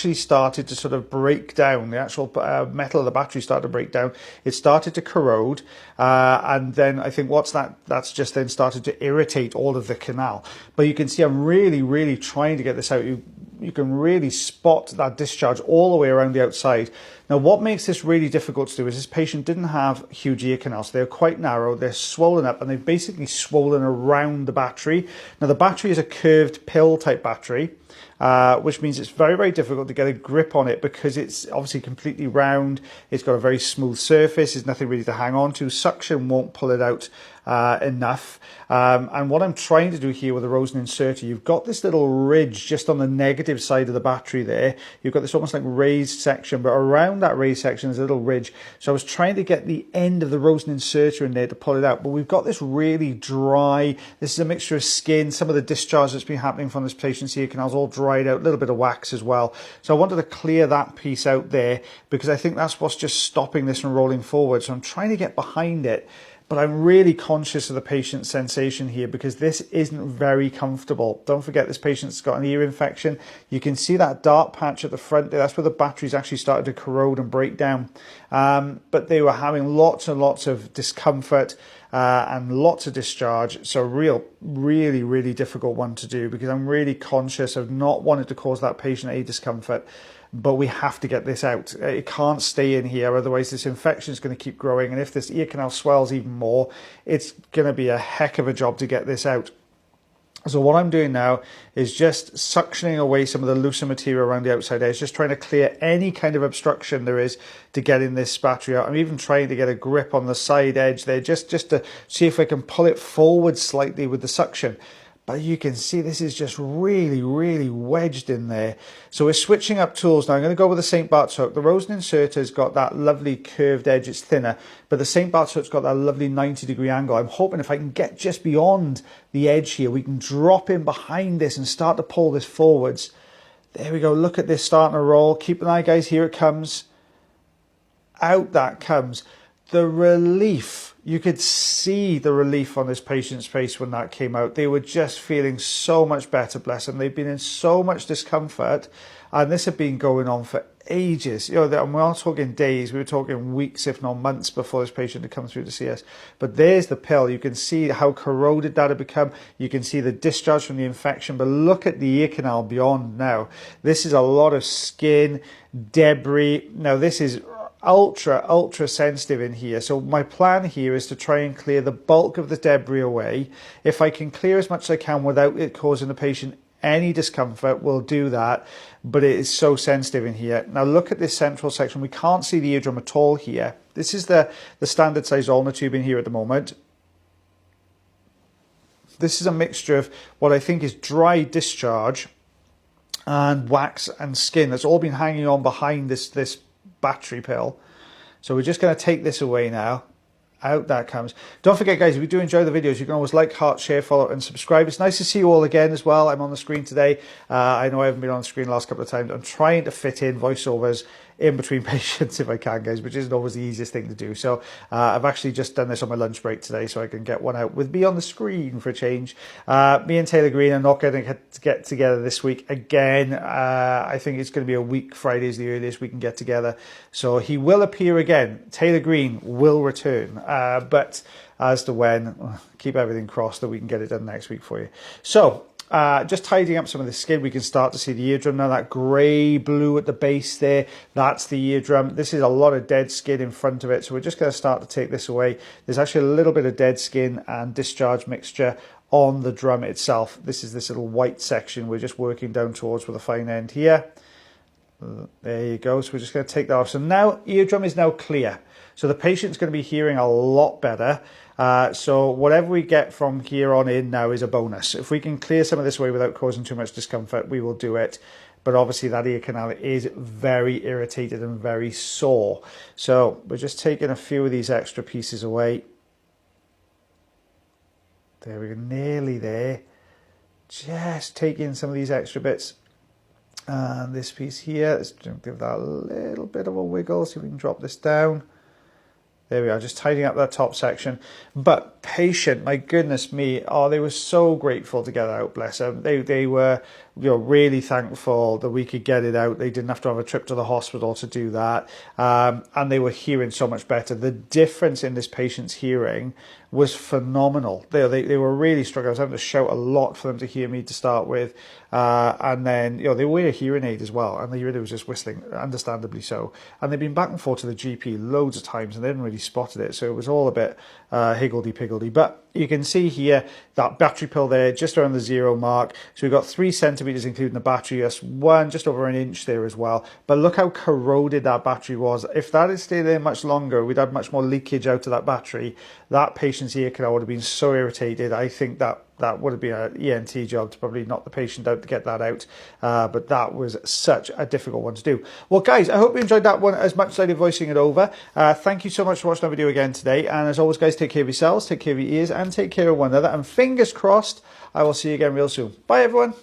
actually started to sort of break down. The actual metal of the battery started to break down. It started to corrode, and then I think that's just then started to irritate all of the canal. But you can see I'm really trying to get this out. You can really spot that discharge all the way around the outside. Now, what makes this really difficult to do is this patient didn't have huge ear canals. They're quite narrow, they're swollen up, and they've basically swollen around the battery. Now, the battery is a curved pill type battery, which means it's very difficult to get a grip on it because it's obviously completely round. It's got a very smooth surface. There's nothing really to hang on to. Suction won't pull it out enough. And what I'm trying to do here with the Rosen inserter, you've got this little ridge just on the negative side of the battery there. You've got this almost like raised section, but around that raised section is a little ridge. So I was trying to get the end of the Rosen inserter in there to pull it out, but we've got this really dry, this is a mixture of skin, some of the discharge that's been happening from this patient's ear canals all dried out, a little bit of wax as well. So I wanted to clear that piece out there because I think that's what's just stopping this from rolling forward. So I'm trying to get behind it. But I'm really conscious of the patient's sensation here because this isn't very comfortable. Don't forget this patient's got an ear infection. You can see that dark patch at the front there. That's where the batteries actually started to corrode and break down. But they were having lots and lots of discomfort and lots of discharge. So really difficult one to do because I'm really conscious of not wanting to cause that patient a discomfort. But we have to get this out. It can't stay in here, otherwise this infection is going to keep growing. And if this ear canal swells even more, it's going to be a heck of a job to get this out. So what I'm doing now is just suctioning away some of the looser material around the outside edge, just trying to clear any kind of obstruction there is to getting this battery out. I'm even trying to get a grip on the side edge there, just to see if I can pull it forward slightly with the suction. But you can see this is just really wedged in there. So we're switching up tools now. I'm going to go with the St. Bart's hook. The Rosen inserter's got that lovely curved edge, it's thinner, but the St. Bart's hook's got that lovely 90-degree angle. I'm hoping if I can get just beyond the edge here, we can drop in behind this and start to pull this forwards. There we go, look at this starting to roll. Keep an eye, guys, here it comes. Out that comes. The relief, you could see the relief on this patient's face when that came out. They were just feeling so much better, bless them. They've been in so much discomfort, and this had been going on for ages. You know, we're not talking days, we were talking weeks, if not months, before this patient had come through to see us. But there's the pill. You can see how corroded that had become. You can see the discharge from the infection, but look at the ear canal beyond now. This is a lot of skin, debris. Now, this is ultra sensitive in here. So my plan here is to try and clear the bulk of the debris away. If I can clear as much as I can without it causing the patient any discomfort, we'll do that. But it is so sensitive in here. Now look at this central section. We can't see the eardrum at all here. This is the standard size ulnar tube in here at the moment. This is a mixture of what I think is dry discharge and wax and skin that's all been hanging on behind this battery pill. So we're just going to take this away now. Out that comes. Don't forget, guys, if you do enjoy the videos, you can always like, heart, share, follow, and subscribe. It's nice to see you all again as well. I'm on the screen today. I know I haven't been on the screen the last couple of times. I'm trying to fit in voiceovers in between patients if I can, guys, which isn't always the easiest thing to do. So I've actually just done this on my lunch break today so I can get one out with me on the screen for a change. Me and Taylor Green are not going to get together this week again. I think it's going to be a week. Friday is the earliest we can get together. So he will appear again. Taylor Green will return. But as to when, keep everything crossed that we can get it done next week for you. So just tidying up some of the skin, we can start to see the eardrum now. That grey blue at the base there, that's the eardrum. This is a lot of dead skin in front of it, so we're just going to start to take this away. There's actually a little bit of dead skin and discharge mixture on the drum itself. This is this little white section we're just working down towards with a fine end here. There you go. So we're just going to take that off. So now eardrum is now clear. So the patient's going to be hearing a lot better. So whatever we get from here on in now is a bonus. If we can clear some of this away without causing too much discomfort, we will do it. But obviously that ear canal is very irritated and very sore. So we're just taking a few of these extra pieces away. There we go, nearly there. Just taking some of these extra bits. And this piece here, let's give that a little bit of a wiggle, see if we can drop this down. There we are, just tidying up that top section. But patient, my goodness me, oh, they were so grateful to get out, bless them. They were really thankful that we could get it out. They didn't have to have a trip to the hospital to do that. And they were hearing so much better. The difference in this patient's hearing was phenomenal. They were really struggling. I was having to shout a lot for them to hear me to start with. And then, they wear a hearing aid as well. And the hearing aid was just whistling, understandably so. And they've been back and forth to the GP loads of times and they hadn't really spotted it. So it was all a bit higgledy-piggledy. But you can see here that battery pill there, just around the 0 mark. So we've got 3 centimeters, including the battery. That's just over an inch there as well. But look how corroded that battery was. If that had stayed there much longer, we'd had much more leakage out of that battery. That patient's ear canal would have been so irritated. I think that would have been an ENT job to probably knock the patient out to get that out. But that was such a difficult one to do. Well, guys, I hope you enjoyed that one as much as I did voicing it over. Thank you so much for watching our video again today. And as always, guys, take care of yourselves, take care of your ears, and take care of one another. And fingers crossed, I will see you again real soon. Bye, everyone.